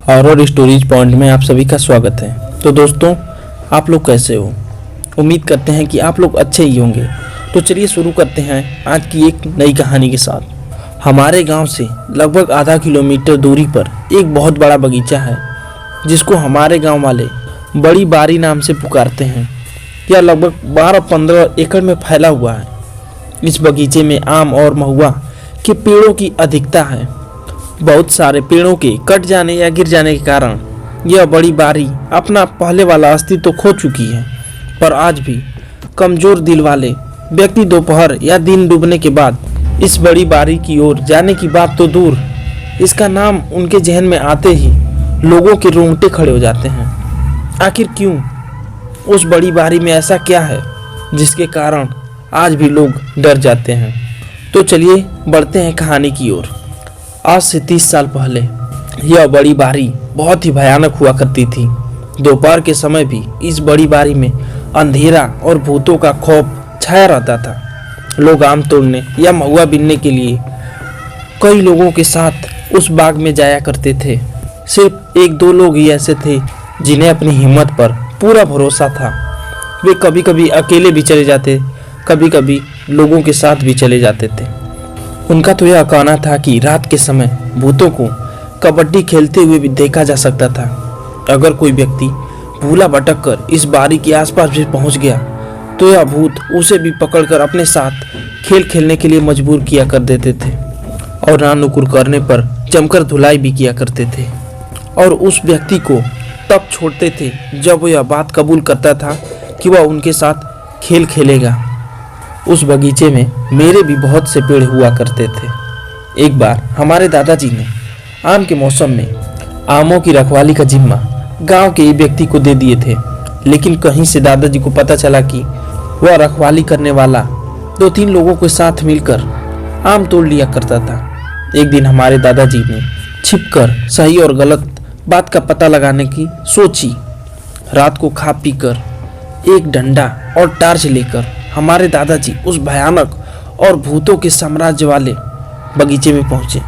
Horror stories point में आप सभी का स्वागत है। तो दोस्तों, आप लोग कैसे हो? उम्मीद करते हैं कि आप लोग अच्छे ही होंगे। तो चलिए शुरू करते हैं आज की एक नई कहानी के साथ। हमारे गांव से लगभग आधा किलोमीटर दूरी पर एक बहुत बड़ा बगीचा है, जिसको हमारे गांव वाले बड़ी बारी नाम से पुकारते हैं। यह लगभग 12-15 एकड़ में फैला हुआ है। इस बगीचे में आम और महुआ के पेड़ों की अधिकता है। बहुत सारे पेड़ों के कट जाने या गिर जाने के कारण यह बड़ी बारी अपना पहले वाला अस्तित्व खो चुकी है। पर आज भी कमजोर दिल वाले व्यक्ति दोपहर या दिन डूबने के बाद इस बड़ी बारी की ओर जाने की बात तो दूर, इसका नाम उनके जहन में आते ही लोगों के रोंगटे खड़े हो जाते हैं। आखिर क्यों? उस बड़ी बारी में ऐसा क्या है जिसके कारण आज भी लोग डर जाते हैं? तो चलिए बढ़ते हैं कहानी की ओर। आज से 30 साल पहले यह बड़ी बारी बहुत ही भयानक हुआ करती थी। दोपहर के समय भी इस बड़ी बारी में अंधेरा और भूतों का खौफ छाया रहता था। लोग आम तोड़ने या महुआ बीनने के लिए कई लोगों के साथ उस बाग में जाया करते थे। सिर्फ 1-2 लोग ही ऐसे थे जिन्हें अपनी हिम्मत पर पूरा भरोसा था। वे कभी कभी अकेले भी चले जाते, कभी कभी लोगों के साथ भी चले जाते थे। उनका तो यह कहना था कि रात के समय भूतों को कबड्डी खेलते हुए भी देखा जा सकता था। अगर कोई व्यक्ति भूला भटक कर इस बारी के आसपास भी पहुंच गया तो यह भूत उसे भी पकड़कर अपने साथ खेल खेलने के लिए मजबूर किया कर देते थे और नानुकुर करने पर जमकर धुलाई भी किया करते थे। और उस व्यक्ति को तब छोड़ते थे जब वह यह बात कबूल करता था कि वह उनके साथ खेल खेलेगा। उस बगीचे में मेरे भी बहुत से पेड़ हुआ करते थे। एक बार हमारे दादाजी ने आम के मौसम में आमों की रखवाली का जिम्मा गांव के एक व्यक्ति को दे दिए थे। लेकिन कहीं से दादाजी को पता चला कि वह रखवाली करने वाला 2-3 लोगों के साथ मिलकर आम तोड़ लिया करता था। एक दिन हमारे दादाजी ने छिपकर सही और गलत बात का पता लगाने की सोची। रात को खा पी कर एक डंडा और टार्च लेकर हमारे दादाजी उस भयानक और भूतों के साम्राज्य वाले बगीचे में पहुंचे।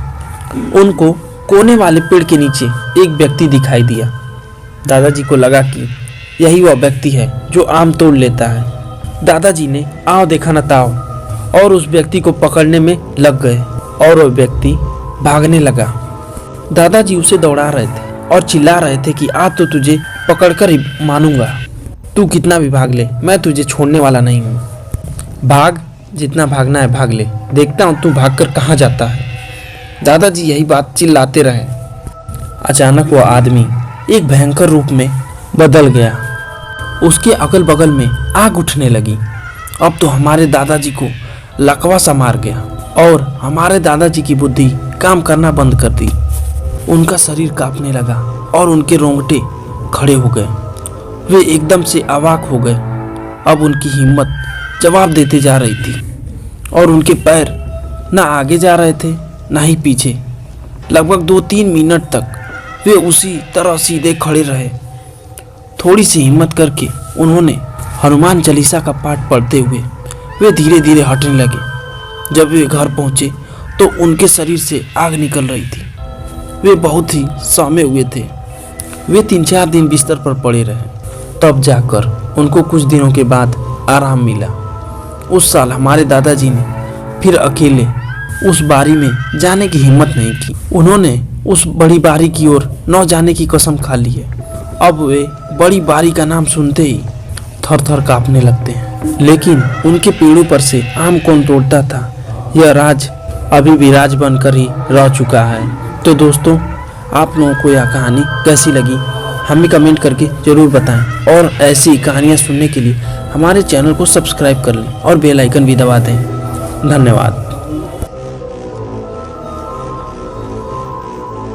उनको कोने वाले पेड़ के नीचे एक व्यक्ति दिखाई दिया। दादाजी को लगा कि यही वह व्यक्ति है जो आम तोड़ लेता है। दादाजी ने आओ देखा न ताओ और उस व्यक्ति को पकड़ने में लग गए और वह व्यक्ति भागने लगा। दादाजी उसे दौड़ा रहे थे और चिल्ला रहे थे कि आज तो तुझे पकड़कर ही मानूंगा। तू कितना भी भाग ले, मैं तुझे छोड़ने वाला नहीं हूँ। भाग, जितना भागना है भाग ले, देखता हूँ तू भागकर कहाँ जाता है। दादाजी यही बात चिल्लाते रहे। अचानक वह आदमी एक भयंकर रूप में बदल गया। उसके अगल बगल में आग उठने लगी। अब तो हमारे दादाजी को लकवा सा मार गया और हमारे दादाजी की बुद्धि काम करना बंद कर दी। उनका शरीर कांपने लगा और उनके रोंगटे खड़े हो गए। वे एकदम से अवाक हो गए। अब उनकी हिम्मत जवाब देते जा रही थी और उनके पैर न आगे जा रहे थे न ही पीछे। लगभग 2-3 मिनट तक वे उसी तरह सीधे खड़े रहे। थोड़ी सी हिम्मत करके उन्होंने हनुमान चालीसा का पाठ पढ़ते हुए वे धीरे धीरे हटने लगे। जब वे घर पहुंचे तो उनके शरीर से आग निकल रही थी। वे बहुत ही सहमे हुए थे। वे 3-4 दिन बिस्तर पर पड़े रहे। तब जाकर उनको कुछ दिनों के बाद आराम मिला। उस साल हमारे दादाजी ने फिर अकेले उस बारी में जाने की हिम्मत नहीं की। उन्होंने उस बड़ी बारी की ओर न जाने की कसम खा ली है। अब वे बड़ी बारी का नाम सुनते ही थर-थर कांपने लगते हैं। लेकिन उनके पेड़ों पर से आम कौन तोड़ता था, यह राज अभी भी राज बनकर ही रह चुका है। तो दोस्तों, आप लोगों को यह कहानी कैसी लगी हमें कमेंट करके ज़रूर बताएं और ऐसी कहानियाँ सुनने के लिए हमारे चैनल को सब्सक्राइब कर लें और बेल आइकन भी दबा दें। धन्यवाद।